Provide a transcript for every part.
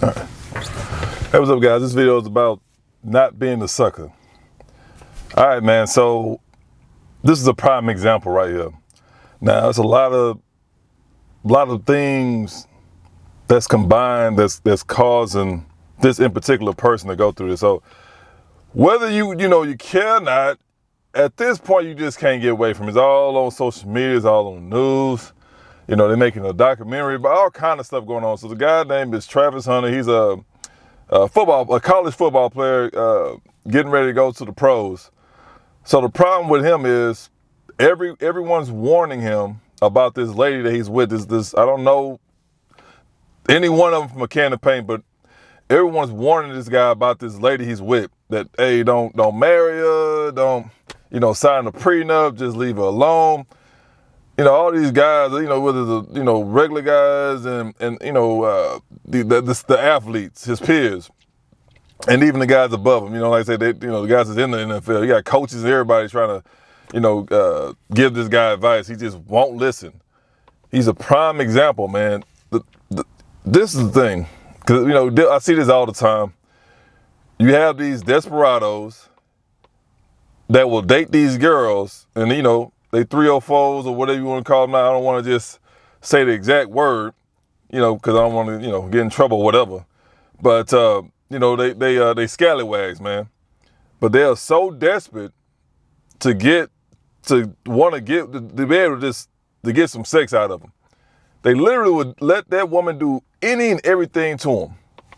All right. Hey, what's up, guys? This video is about not being a sucker. All right, man. So this is a prime example right here. Now, it's a lot of things that's combined that's causing this in particular person to go through this. So whether you care or not, at this point you just can't get away from it. It's all on social media. It's all on the news. They're making a documentary about all kind of stuff going on. So the guy named is Travis Hunter. He's a college football player, getting ready to go to the pros. So the problem with him is everyone's warning him about this lady that he's with. This I don't know any one of them from a can of paint, but everyone's warning this guy about this lady he's with. That, hey, don't marry her, don't sign a prenup, just leave her alone. All these guys, whether the regular guys and the athletes, his peers, and even the guys above him. Like I said, the guys that's in the NFL. You got coaches and everybody trying to, give this guy advice. He just won't listen. He's a prime example, man. This is the thing, because I see this all the time. You have these desperados that will date these girls, and they 304s or whatever you want to call them. Now, I don't want to just say the exact word, because I don't want to get in trouble or whatever. But they scallywags, man. But they are so desperate to be able to get some sex out of them. They literally would let that woman do any and everything to them,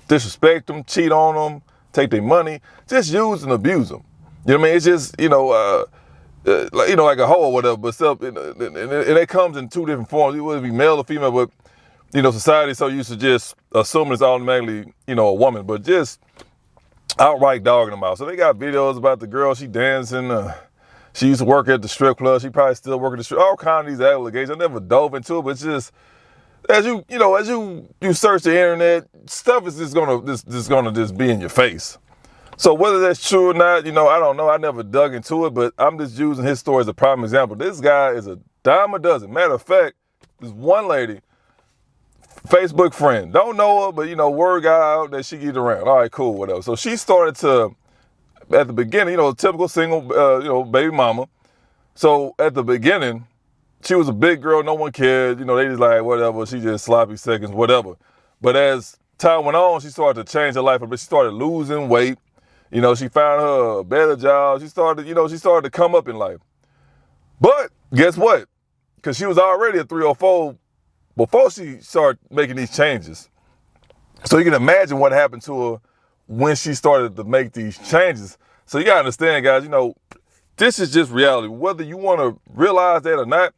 disrespect them, cheat on them, take their money, just use and abuse them. You know what I mean? It's just like a hoe or whatever, but stuff, and it comes in two different forms. It would be male or female, but society's so used to just assuming it's automatically a woman, but just outright dogging them out. So they got videos about the girl, she dancing. She used to work at the strip club. She probably still working at the strip. All kinds of these allegations. I never dove into it, but it's just as you search the internet, stuff is just gonna be in your face. So whether that's true or not, I don't know. I never dug into it, but I'm just using his story as a prime example. This guy is a dime a dozen. Matter of fact, this one lady, Facebook friend, don't know her, but word got out that she get around. All right, cool, whatever. So she started to, at the beginning, typical single, baby mama. So at the beginning, she was a big girl, no one cared. They just like, whatever, she just sloppy seconds, whatever. But as time went on, she started to change her life a bit. She started losing weight. She found her a better job. She started to come up in life. But guess what? Because she was already a 304 before she started making these changes. So you can imagine what happened to her when she started to make these changes. So you gotta understand, guys, this is just reality. Whether you want to realize that or not,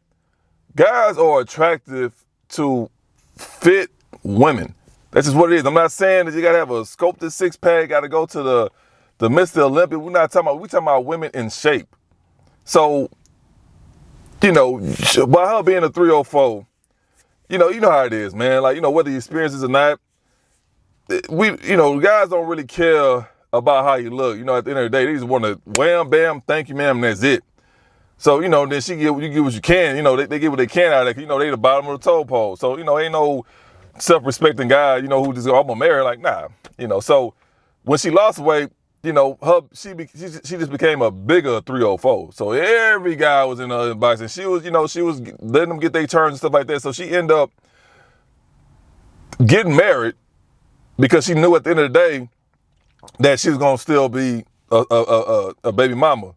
guys are attractive to fit women. That's just what it is. I'm not saying that you gotta have a sculpted six pack, gotta go to the Mr. Olympia. We're talking about women in shape. So, by her being a 304, you know how it is, man. Like, whether you experience this or not, guys don't really care about how you look. At the end of the day, they just want to wham, bam, thank you, ma'am, and that's it. So, then you get what you can. They get what they can out of it. They the bottom of the toll pole. So, ain't no self-respecting guy, who just go, I'm gonna marry her. Like, nah. So when she lost weight, she just became a bigger 304. So every guy was in her inbox, and she was letting them get their turns and stuff like that. So she ended up getting married because she knew at the end of the day that she was gonna still be a baby mama.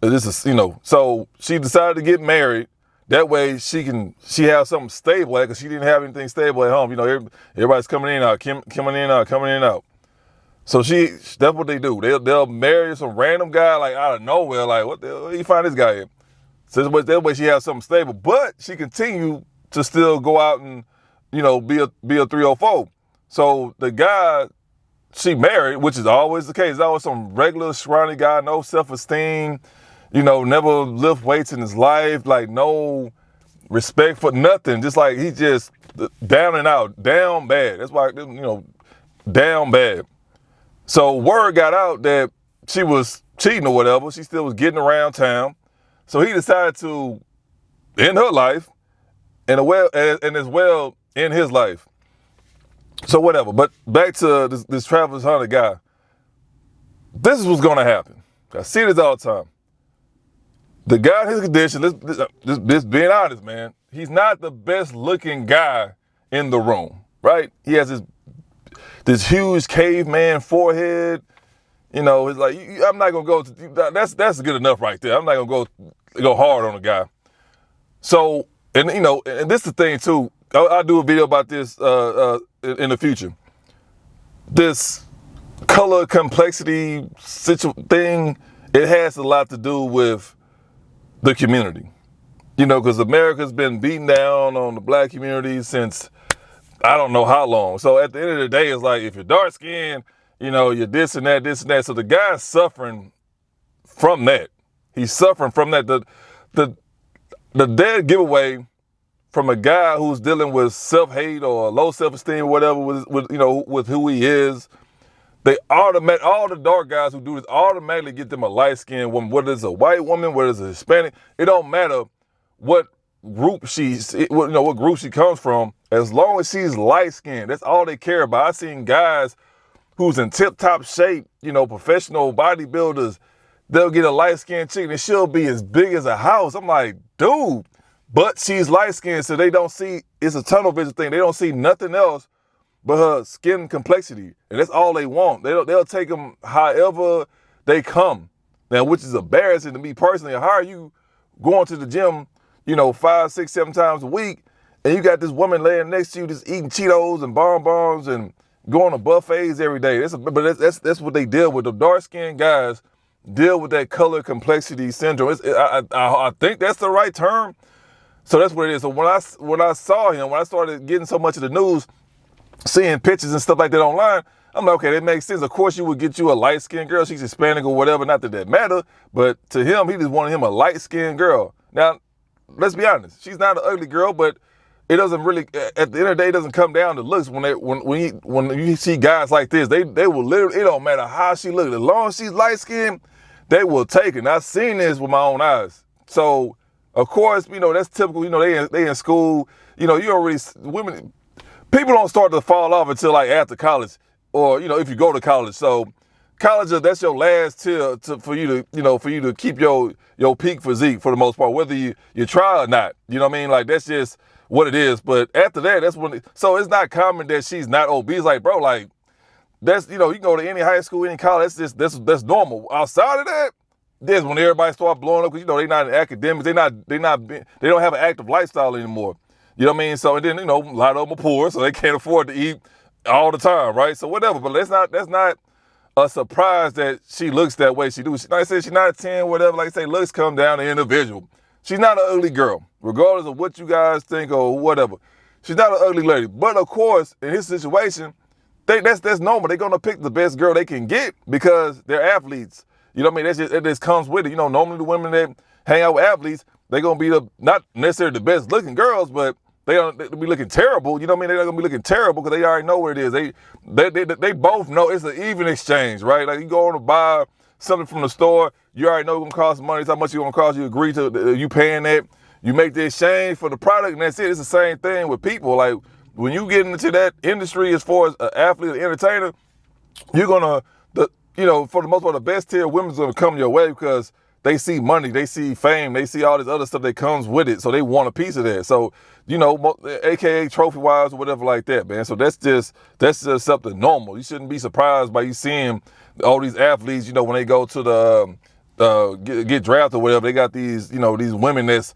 This is so she decided to get married. That way she has something stable because she didn't have anything stable at home. Everybody's coming in and out, coming in and out. So that's what they do. They'll marry some random guy like out of nowhere. Like, what the hell, where you find this guy in? So that way she has something stable, but she continued to still go out and be a 304. So the guy she married, which is always the case, always some regular scrawny guy, no self-esteem, never lift weights in his life, like no respect for nothing. Just like he just down and out, down bad. That's why down bad. So word got out that she was cheating or whatever. She still was getting around town. So he decided to end her life and as well end his life. So whatever. But back to this Travis Hunter guy. This is what's going to happen. I see this all the time. The guy in his condition, this being honest, man, he's not the best looking guy in the room, right? He has this huge caveman forehead. You know, it's like, I'm not going to go, that's good enough right there. I'm not going to go hard on the guy. So, and you know, and this is the thing too, I'll do a video about this in the future. This color complexity thing, it has a lot to do with the community. You know, because America's been beaten down on the black community since I don't know how long. So at the end of the day, it's like, if you're dark skinned, you know, you're this and that, this and that. So the guy's suffering from that. He's suffering from that. The dead giveaway from a guy who's dealing with self-hate or low self-esteem or whatever with who he is. All the dark guys who do this automatically get them a light-skinned woman, whether it's a white woman, whether it's a Hispanic. It don't matter what group she comes from, as long as she's light-skinned. That's all they care about. I've seen guys who's in tip-top shape, you know, professional bodybuilders, they'll get a light-skinned chick and she'll be as big as a house. I'm like, dude, but she's light-skinned, so they don't see, it's a tunnel vision thing. They don't see nothing else but her skin complexity, and that's all they want. They'll take them however they come. Now, which is embarrassing to me personally. How are you going to the gym, you know, 5, 6, 7 times a week, and you got this woman laying next to you just eating Cheetos and bonbons and going to buffets every day? But that's what they deal with. The dark-skinned guys deal with that color complexity syndrome. I think that's the right term. So that's what it is. So when I saw him, when I started getting so much of the news, seeing pictures and stuff like that online, I'm like, okay, that makes sense. Of course, you would get you a light-skinned girl. She's Hispanic or whatever. Not that matter. But to him, he just wanted him a light-skinned girl. Now, let's be honest. She's not an ugly girl, but it doesn't really, at the end of the day, it doesn't come down to looks. When you see guys like this, they will literally, it don't matter how she looks. As long as she's light-skinned, they will take it. And I've seen this with my own eyes. So, of course, you know, that's typical. You know, they in school. You know, people don't start to fall off until like after college, or, you know, if you go to college. So college, that's your last tier for you to keep your peak physique for the most part, whether you try or not. You know what I mean? Like, that's just what it is. But after that, that's when, so it's not common that she's not obese. Like, bro, like, that's, you know, you can go to any high school, any college, that's normal. Outside of that, that's when everybody start blowing up, because, you know, they're not in academics, they don't have an active lifestyle anymore. You know what I mean? So, and then, you know, a lot of them are poor, so they can't afford to eat all the time, right? So whatever, but that's not a surprise that she looks that way. Like I said, she's not a 10, whatever. Like I say, looks come down to individual. She's not an ugly girl, regardless of what you guys think or whatever. She's not an ugly lady. But of course, in his situation, that's normal. They're gonna pick the best girl they can get because they're athletes. You know what I mean? It just comes with it. You know, normally the women that hang out with athletes, they're gonna be not necessarily the best looking girls, but they'll be looking terrible. You know what I mean? They're not gonna be looking terrible because they already know what it is. They both know it's an even exchange, right? Like, you go on to buy something from the store, you already know it's gonna cost money. It's how much it's gonna cost. You agree to you paying that. You make the exchange for the product, and that's it. It's the same thing with people. Like, when you get into that industry as far as an athlete or entertainer, you're gonna, for the most part, the best tier women's gonna come your way because they see money, they see fame, they see all this other stuff that comes with it. So they want a piece of that. So, you know, AKA trophy-wise or whatever like that, man. So that's just something normal. You shouldn't be surprised by you seeing all these athletes, you know, when they go to the get drafted or whatever, they got these, you know, these women that's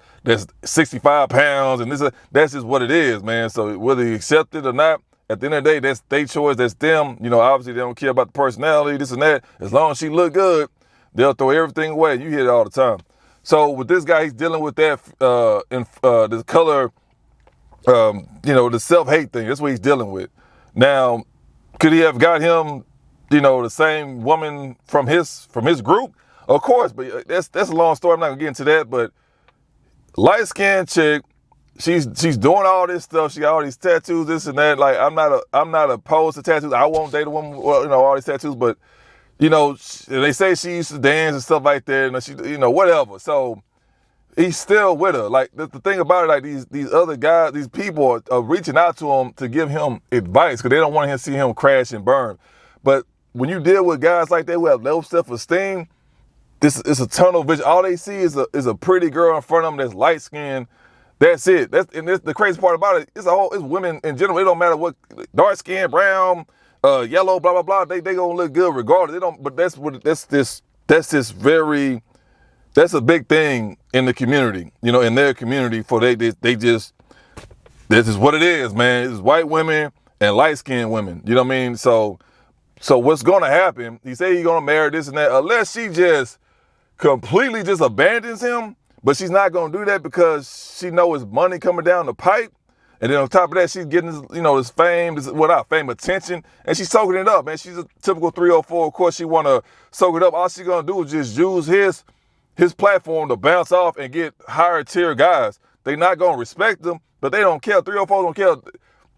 65 pounds, and that's just what it is, man. So whether you accept it or not, at the end of the day, that's their choice, that's them. You know, obviously they don't care about the personality, this and that. As long as she look good, they'll throw everything away. You hear it all the time. So with this guy, he's dealing with that this color, the self-hate thing. That's what he's dealing with. Now, could he have got him, you know, the same woman from his group? Of course, but that's a long story. I'm not gonna get into that. But light-skinned chick, she's doing all this stuff. She got all these tattoos, this and that. Like, I'm not opposed to tattoos. I won't date a woman, you know, all these tattoos. But, you know, they say she used to dance and stuff like that, and she, you know, whatever. So he's still with her. Like the thing about it, like these other guys, these people are reaching out to him to give him advice because they don't want to see him crash and burn. But when you deal with guys like that who have low self-esteem, this is a tunnel vision. All they see is a pretty girl in front of them that's light skinned. That's it. The crazy part about it. It's women in general. It don't matter what, dark skin, brown, yellow, blah blah blah. They gonna look good regardless. They don't. But that's a big thing in the community. In their community, for they just, this is what it is, man. It's white women and light skinned women. You know what I mean? So what's gonna happen? He say he's gonna marry this and that, unless she just completely just abandons him. But she's not gonna do that because she knows his money coming down the pipe. And then on top of that, she's getting this fame, attention, and she's soaking it up, man. She's a typical 304. Of course, she wanna soak it up. All she's gonna do is just use his platform to bounce off and get higher tier guys. They not gonna respect them, but they don't care. 304 don't care.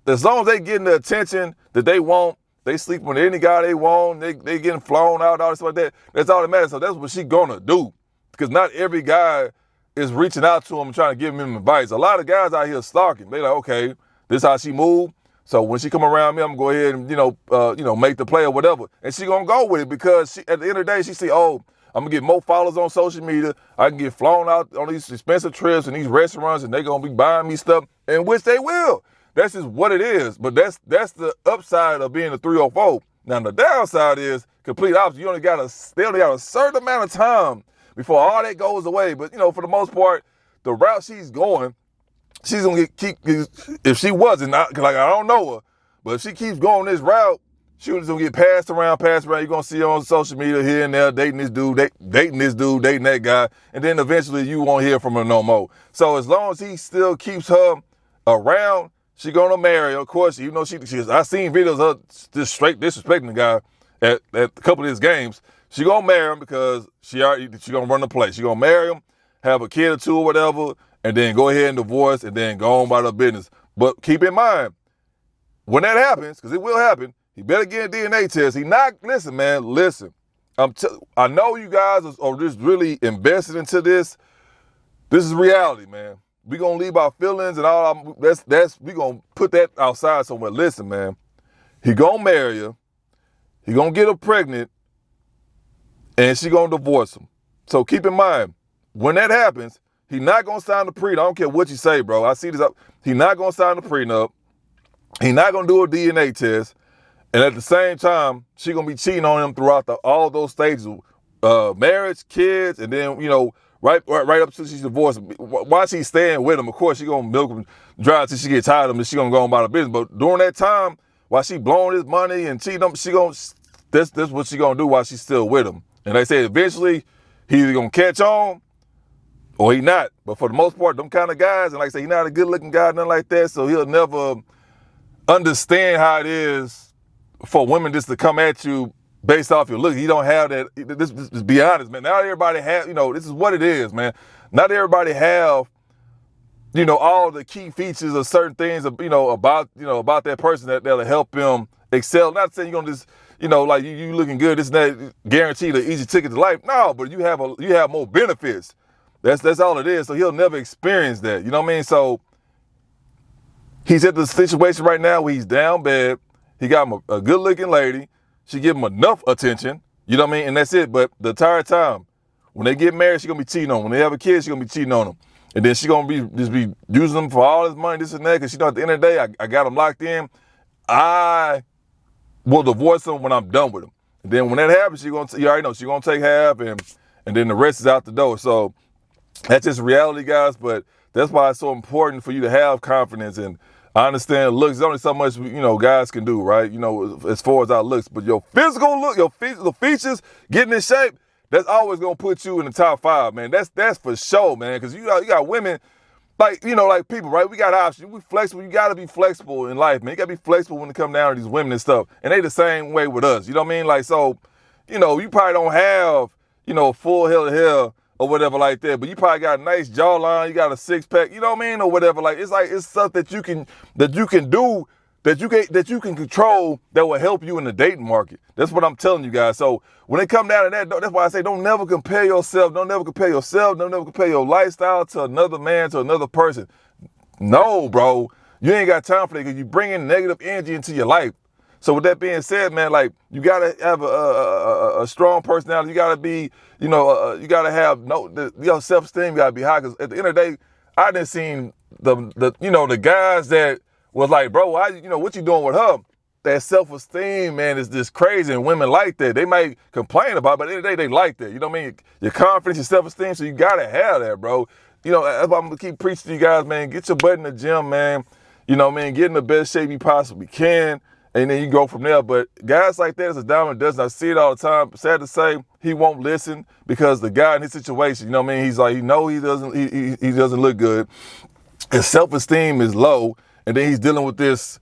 As long as they getting the attention that they want, they sleep with any guy they want, they getting flown out, all this like that. That's all that matters. So that's what she gonna do. Because not every guy is reaching out to him and trying to give him advice. A lot of guys out here stalking. They like, okay, this how she move. So when she come around me, I'm gonna go ahead and make the play or whatever. And she gonna go with it because at the end of the day, she see, oh, I'm gonna get more followers on social media. I can get flown out on these expensive trips and these restaurants, and they gonna be buying me stuff, and which they will. That's just what it is. But that's the upside of being a 304. Now the downside is complete opposite. They only got a certain amount of time before all that goes away. But for the most part, the route she's going, she's gonna if she wasn't, cause like I don't know her, but if she keeps going this route, she was gonna get passed around. You're gonna see her on social media here and there, dating this dude, dating that guy, and then eventually you won't hear from her no more. So as long as he still keeps her around, she gonna marry her. Of course, I seen videos of her just straight disrespecting the guy at a couple of his games. She gonna marry him because she gonna run the play. She gonna marry him, have a kid or two or whatever, and then go ahead and divorce and then go on about her business. But keep in mind, when that happens, because it will happen, he better get a DNA test. Listen, man, listen. I know you guys are just really invested into this. This is reality, man. We gonna leave our feelings and all. We gonna put that outside somewhere. Listen, man. He gonna marry her. He gonna get her pregnant, and she gonna divorce him. So keep in mind, when that happens, he not gonna sign the prenup. I don't care what you say, bro. I see this up. He not gonna sign the prenup. He not gonna do a DNA test. And at the same time, she gonna be cheating on him throughout all those stages, marriage, kids, and then right up to she's divorced. While she's staying with him, of course she gonna milk him dry until she get tired of him, and she gonna go on about her business. But during that time, while she blowing his money and cheating on him, that's what she gonna do while she's still with him. And they say eventually he either gonna catch on or he not. But for the most part, them kind of guys, and like I say, he not a good looking guy, nothing like that, so he'll never understand how it is for women just to come at you based off your look. You don't have that. This be honest, man. Not everybody have, this is what it is, man. Not everybody have, all the key features of certain things, about that person that'll help them excel. Not saying you're gonna just, like you looking good, this and that, guaranteed an easy ticket to life. No, but you have more benefits. That's all it is. So he'll never experience that. You know what I mean? So he's at the situation right now where he's down bad. He got him a good-looking lady. She give him enough attention. You know what I mean? And that's it. But the entire time, when they get married, she gonna be cheating on him. When they have a kid, she gonna be cheating on him. And then she gonna be using him for all his money, this and that. Because at the end of the day, I got him locked in. I will divorce him when I'm done with him. And then when that happens, you already know, she's gonna take half, and then the rest is out the door. So that's just reality, guys. But that's why it's so important for you to have confidence. And I understand looks, there's only so much, guys can do, right? As far as our looks, but your physical look, your physical features, getting in shape, that's always going to put you in the top 5, man. That's for sure, man. Cause you got women, like people, right? We got options. We flexible. You got to be flexible in life, man. You got to be flexible when it comes down to these women and stuff. And they the same way with us. You know what I mean? Like, so, you probably don't have, full head of hair or whatever like that, but you probably got a nice jawline, you got a 6-pack, you know what I mean, or whatever. Like it's stuff that you can do that you can control that will help you in the dating market. That's what I'm telling you guys. So when it come down to that, that's why I say don't never compare yourself. Don't never compare yourself. Don't never compare your lifestyle to another man, to another person. No, bro. You ain't got time for that because you bring in negative energy into your life. So with that being said, man, like you gotta have a strong personality. You gotta be, you gotta have your self-esteem gotta be high. Because at the end of the day, I done seen the guys that was like, bro, what you doing with her? That self-esteem, man, is just crazy, and women like that. They might complain about it, but at the end of the day, they like that. You know what I mean? Your confidence, your self-esteem, so you gotta have that, bro. That's why I'm gonna keep preaching to you guys, man. Get your butt in the gym, man. You know what I mean? Get in the best shape you possibly can, and then you go from there. But guys like that is a diamond dozen. I see it all the time. Sad to say, he won't listen because the guy in his situation, you know what I mean? He's like, he doesn't look good. His self-esteem is low, and then he's dealing with this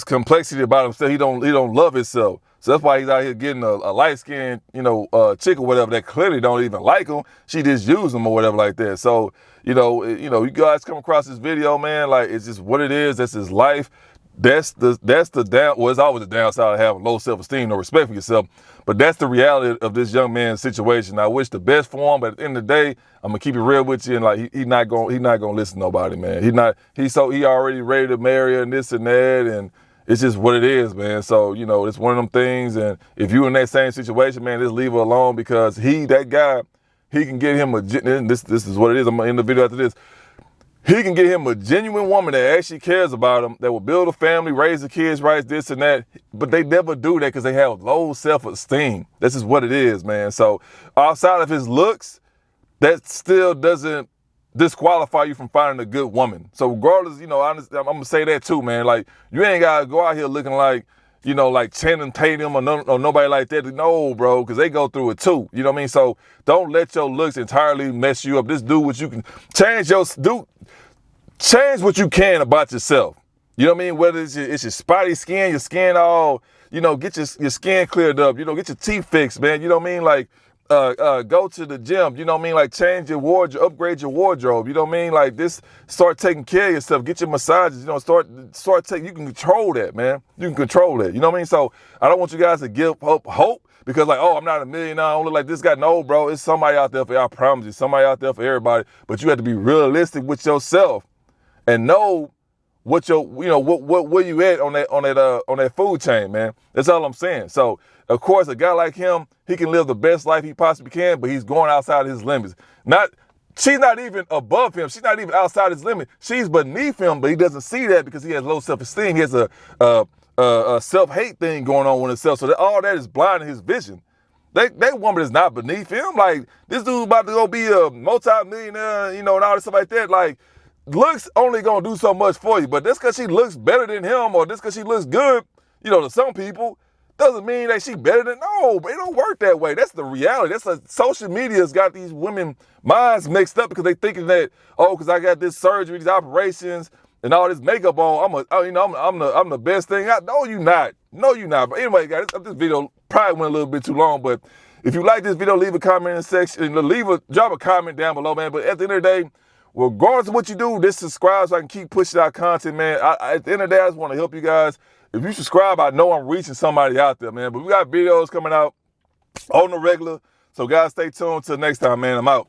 complexity about himself. He don't love himself. So that's why he's out here getting a light-skinned, chick or whatever that clearly don't even like him. She just use him or whatever like that. So, you guys come across this video, man, like it's just what it is. That's his life. That's the it's always the downside of having low self-esteem, no respect for yourself. But that's the reality of this young man's situation. I wish the best for him, but at the end of the day, I'm gonna keep it real with you, and like he's not gonna listen to nobody, man. He already ready to marry her and this and that, and it's just what it is, man. So, it's one of them things, and if you in that same situation, man, just leave her alone because that guy, he can get him this is what it is. I'm gonna end the video after this. He can get him a genuine woman that actually cares about him, that will build a family, raise the kids right, this and that. But they never do that because they have low self-esteem. This is what it is, man. So outside of his looks, that still doesn't disqualify you from finding a good woman. So regardless, I'm going to say that too, man. Like, you ain't got to go out here looking like, like Channing Tatum or nobody like that. No, bro, because they go through it too. You know what I mean? So don't let your looks entirely mess you up. Just do what you can. Change what you can about yourself. You know what I mean? Whether it's your spotty skin, your skin all, get your skin cleared up. Get your teeth fixed, man. You know what I mean? Like, go to the gym. You know what I mean? Like, change your wardrobe, upgrade your wardrobe. You know what I mean? Like, start taking care of yourself. Get your massages. Start taking. You can control that, man. You can control that. You know what I mean? So I don't want you guys to give hope because like, oh, I'm not a millionaire. I don't look like this guy. No, bro. It's somebody out there for you. I promise you, somebody out there for everybody. But you have to be realistic with yourself and know what where you at on that food chain, man. That's all I'm saying. So of course, a guy like him, he can live the best life he possibly can, but he's going outside his limits. She's not even above him. She's not even outside his limit. She's beneath him, but he doesn't see that because he has low self-esteem. He has a self-hate thing going on with himself. So all that is blinding his vision. That woman is not beneath him. Like, this dude about to go be a multi-millionaire, and all this stuff like that. Like, looks only gonna do so much for you, but just because she looks better than him or just because she looks good, to some people, doesn't mean that she better than, no, but it don't work that way. That's the reality. Social media's got these women minds mixed up because they thinking that, because I got this surgery, these operations, and all this makeup on, I'm the best thing out. No, you not. No, you not. But anyway, guys, this video probably went a little bit too long, but if you like this video, leave a comment in the section, drop a comment down below, man. But at the end of the day, regardless of what you do, just subscribe so I can keep pushing out content, man. At the end of the day, I just want to help you guys. If you subscribe, I know I'm reaching somebody out there, man. But we got videos coming out on the regular. So, guys, stay tuned. Till next time, man. I'm out.